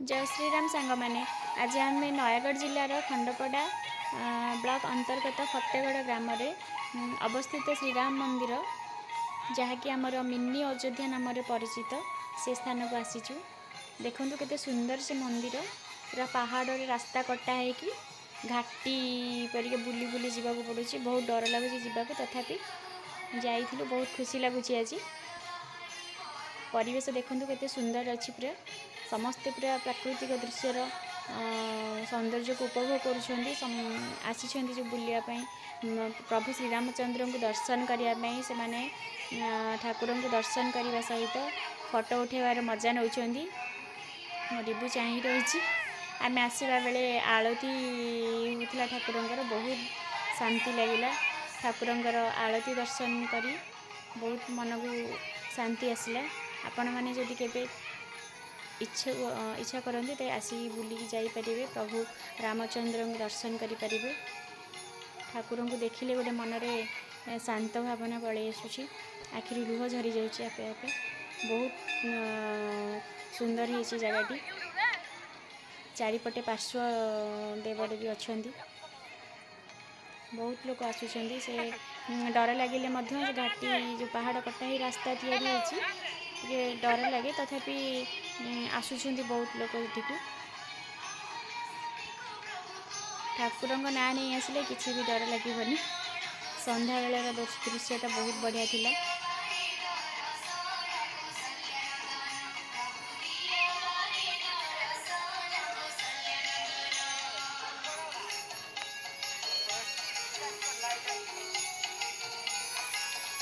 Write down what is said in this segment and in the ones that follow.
जय श्रीराम सांग मैंने आज आम नयगढ़ जिलार खंडपड़ा ब्लॉक अंतर्गत फतेगढ़ ग्राम अवस्थित श्रीराम मंदिर जहाँकि आमर मिनी अयोध्या नाम परिचित से स्थान को आसीचु। देखु केते सुंदर से मंदिर पूरा पहाड़ रास्ता कटा है कि घाटी परिके बुली बुली जावाक पड़ू। बहुत डर लगुच जावाक तथापि जाइलु बहुत खुशी लगुच। आज परिवेश देखु केते सुंदर अच्छी पूरा समस्ते पूरा प्राकृतिक दृश्यर सौंदर्य को उपभोग करुँच जो बुलायापी प्रभु श्रीरामचंद्र को दर्शन करने से माने ठाकुर को दर्शन करने सहित फोटो उठेबार मजा नौ रिबू चाह रही। आम आसवा बेले आलती होता ठाकुर बहुत शांति लगिला। ठाकुर आलती दर्शन करी बहुत मन को शांति आसला। आपण मैंने जदि केबे इच्छा करते तो आसी बुलिकी जापरेंगे। प्रभु रामचंद्र को दर्शन करें। ठाकुर को देखिले गोटे मनरे शांत भावना पलि आसूँ। आखिरी लुह झरी जाऊँचे आपे आपे। बहुत सुंदर है जगहटी। चारिपटे पार्श्व देवदेवी अच्छा बहुत लोग आसुँच। से डर लगे घाटी जो पहाड़ कटा ही रास्ता ये डर लगे तथापि आसुँच बहुत लोग ये ठाकुर ना नहीं आसिले किसी भी डर लगे। संध्या बेलर दृश्यटा बहुत बढ़िया थिला।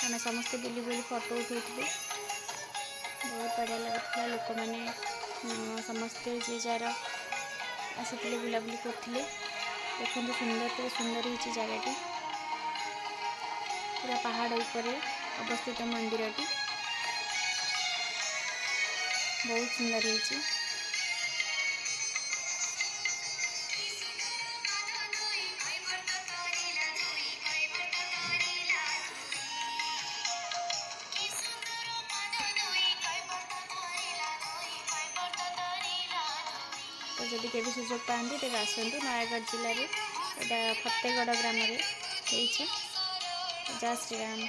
आम समस्ते बुली बुली फोटो उठे बहुत बढ़िया लगुला। लोक मैंने समस्ते जे जार आसी बुलाबुली करते। देखो सुंदर तो सुंदर ही जगहटी पूरा पहाड़ ऊपर अवस्थित मंदिरटी बहुत सुंदर है। तो जदि केबे सुजोग पाती तेज आसतु नयगढ़ जिले में। यहाँ फतेगढ़ ग्राम। जय श्रीराम।